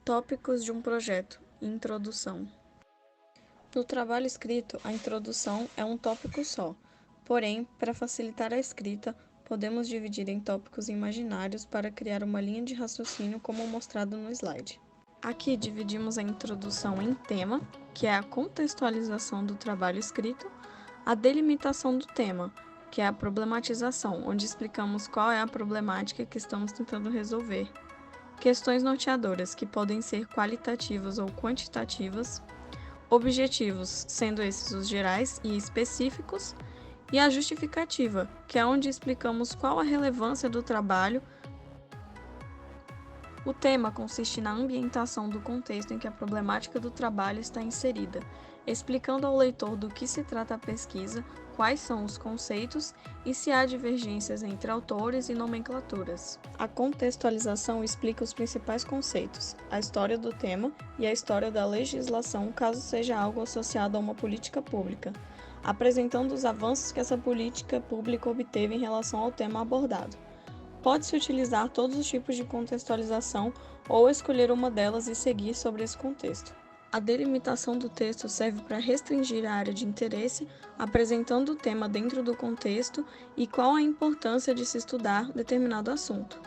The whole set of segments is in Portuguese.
Tópicos de um projeto. Introdução. No trabalho escrito, a introdução é um tópico só. Porém, para facilitar a escrita, podemos dividir em tópicos imaginários para criar uma linha de raciocínio como mostrado no slide. Aqui dividimos a introdução em tema, que é a contextualização do trabalho escrito, a delimitação do tema, que é a problematização, onde explicamos qual é a problemática que estamos tentando resolver. Questões norteadoras, que podem ser qualitativas ou quantitativas. Objetivos, sendo esses os gerais e específicos. E a justificativa, que é onde explicamos qual a relevância do trabalho. O tema consiste na ambientação do contexto em que a problemática do trabalho está inserida, explicando ao leitor do que se trata a pesquisa, quais são os conceitos e se há divergências entre autores e nomenclaturas. A contextualização explica os principais conceitos, a história do tema e a história da legislação, caso seja algo associado a uma política pública, apresentando os avanços que essa política pública obteve em relação ao tema abordado. Pode-se utilizar todos os tipos de contextualização ou escolher uma delas e seguir sobre esse contexto. A delimitação do texto serve para restringir a área de interesse, apresentando o tema dentro do contexto e qual a importância de se estudar determinado assunto.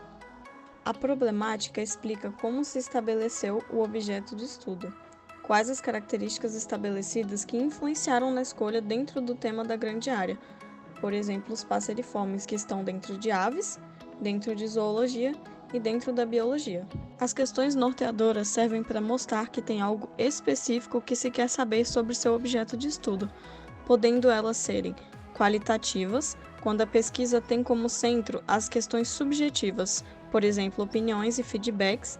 A problemática explica como se estabeleceu o objeto de estudo, quais as características estabelecidas que influenciaram na escolha dentro do tema da grande área, por exemplo, os passeriformes que estão dentro de aves, dentro de zoologia e dentro da biologia. As questões norteadoras servem para mostrar que tem algo específico que se quer saber sobre seu objeto de estudo, podendo elas serem qualitativas, quando a pesquisa tem como centro as questões subjetivas, por exemplo, opiniões e feedbacks,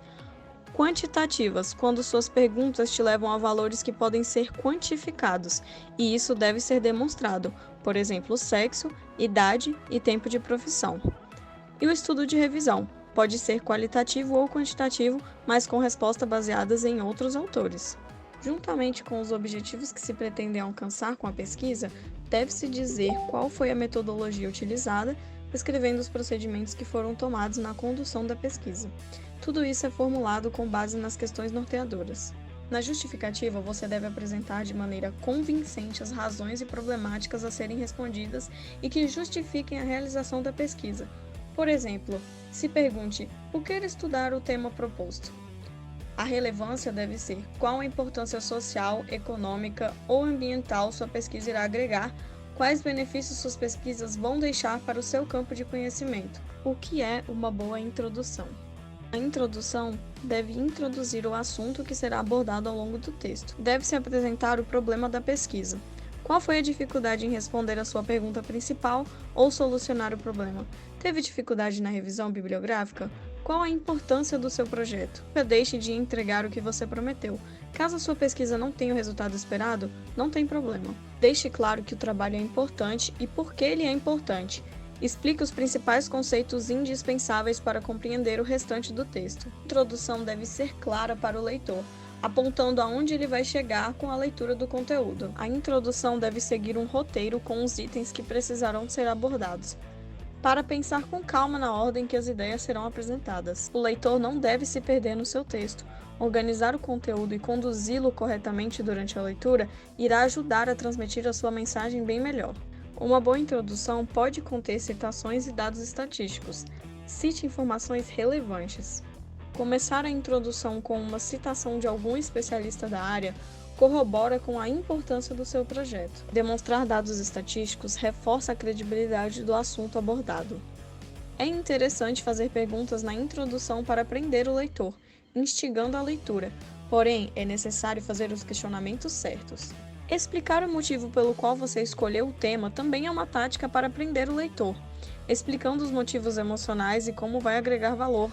quantitativas, quando suas perguntas te levam a valores que podem ser quantificados, e isso deve ser demonstrado, por exemplo, sexo, idade e tempo de profissão. E o estudo de revisão pode ser qualitativo ou quantitativo, mas com respostas baseadas em outros autores. Juntamente com os objetivos que se pretendem alcançar com a pesquisa, deve-se dizer qual foi a metodologia utilizada, descrevendo os procedimentos que foram tomados na condução da pesquisa. Tudo isso é formulado com base nas questões norteadoras. Na justificativa, você deve apresentar de maneira convincente as razões e problemáticas a serem respondidas e que justifiquem a realização da pesquisa. Por exemplo, se pergunte por que estudar o tema proposto. A relevância deve ser qual a importância social, econômica ou ambiental sua pesquisa irá agregar, quais benefícios suas pesquisas vão deixar para o seu campo de conhecimento. O que é uma boa introdução? A introdução deve introduzir o assunto que será abordado ao longo do texto. Deve-se apresentar o problema da pesquisa. Qual foi a dificuldade em responder a sua pergunta principal ou solucionar o problema? Teve dificuldade na revisão bibliográfica? Qual a importância do seu projeto? Nunca deixe de entregar o que você prometeu. Caso a sua pesquisa não tenha o resultado esperado, não tem problema. Deixe claro que o trabalho é importante e por que ele é importante. Explique os principais conceitos indispensáveis para compreender o restante do texto. A introdução deve ser clara para o leitor, apontando aonde ele vai chegar com a leitura do conteúdo. A introdução deve seguir um roteiro com os itens que precisarão ser abordados, para pensar com calma na ordem que as ideias serão apresentadas. O leitor não deve se perder no seu texto. Organizar o conteúdo e conduzi-lo corretamente durante a leitura irá ajudar a transmitir a sua mensagem bem melhor. Uma boa introdução pode conter citações e dados estatísticos. Cite informações relevantes. Começar a introdução com uma citação de algum especialista da área corrobora com a importância do seu projeto. Demonstrar dados estatísticos reforça a credibilidade do assunto abordado. É interessante fazer perguntas na introdução para prender o leitor, instigando a leitura, porém é necessário fazer os questionamentos certos. Explicar o motivo pelo qual você escolheu o tema também é uma tática para prender o leitor, explicando os motivos emocionais e como vai agregar valor.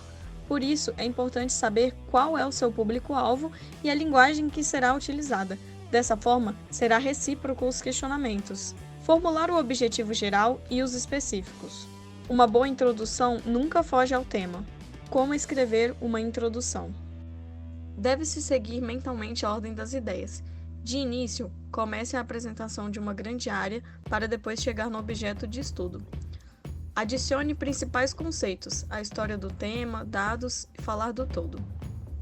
Por isso, é importante saber qual é o seu público-alvo e a linguagem que será utilizada. Dessa forma, será recíproco os questionamentos. Formular o objetivo geral e os específicos. Uma boa introdução nunca foge ao tema. Como escrever uma introdução? Deve-se seguir mentalmente a ordem das ideias. De início, comece a apresentação de uma grande área para depois chegar no objeto de estudo. Adicione principais conceitos, a história do tema, dados e falar do todo.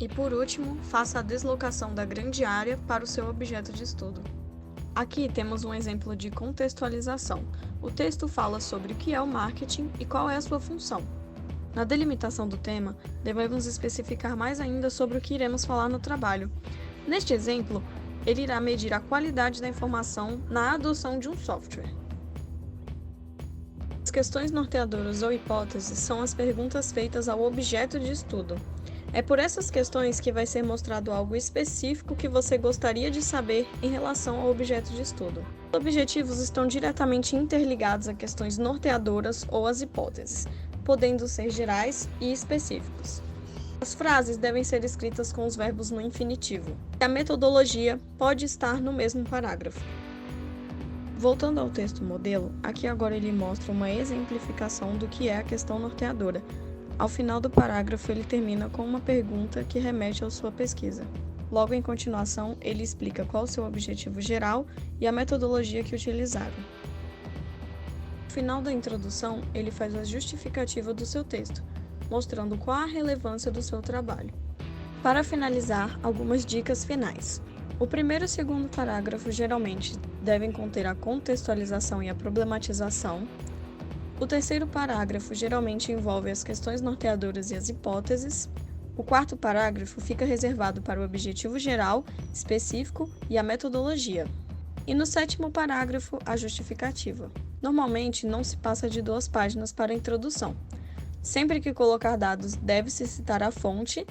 E por último, faça a deslocação da grande área para o seu objeto de estudo. Aqui temos um exemplo de contextualização. O texto fala sobre o que é o marketing e qual é a sua função. Na delimitação do tema, devemos especificar mais ainda sobre o que iremos falar no trabalho. Neste exemplo, ele irá medir a qualidade da informação na adoção de um software. As questões norteadoras ou hipóteses são as perguntas feitas ao objeto de estudo. É por essas questões que vai ser mostrado algo específico que você gostaria de saber em relação ao objeto de estudo. Os objetivos estão diretamente interligados a questões norteadoras ou às hipóteses, podendo ser gerais e específicos. As frases devem ser escritas com os verbos no infinitivo. A metodologia pode estar no mesmo parágrafo. Voltando ao texto modelo, aqui agora ele mostra uma exemplificação do que é a questão norteadora. Ao final do parágrafo, ele termina com uma pergunta que remete à sua pesquisa. Logo em continuação, ele explica qual o seu objetivo geral e a metodologia que utilizaram. No final da introdução, ele faz a justificativa do seu texto, mostrando qual a relevância do seu trabalho. Para finalizar, algumas dicas finais. O primeiro e segundo parágrafo geralmente devem conter a contextualização e a problematização. O terceiro parágrafo geralmente envolve as questões norteadoras e as hipóteses. O quarto parágrafo fica reservado para o objetivo geral, específico e a metodologia. E no sétimo parágrafo, a justificativa. Normalmente, não se passa de 2 páginas para a introdução. Sempre que colocar dados, deve-se citar a fonte,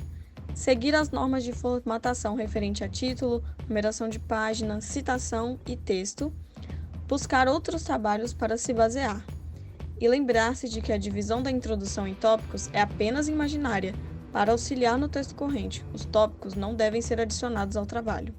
seguir as normas de formatação referente a título, numeração de página, citação e texto, buscar outros trabalhos para se basear. E lembrar-se de que a divisão da introdução em tópicos é apenas imaginária, para auxiliar no texto corrente. Os tópicos não devem ser adicionados ao trabalho.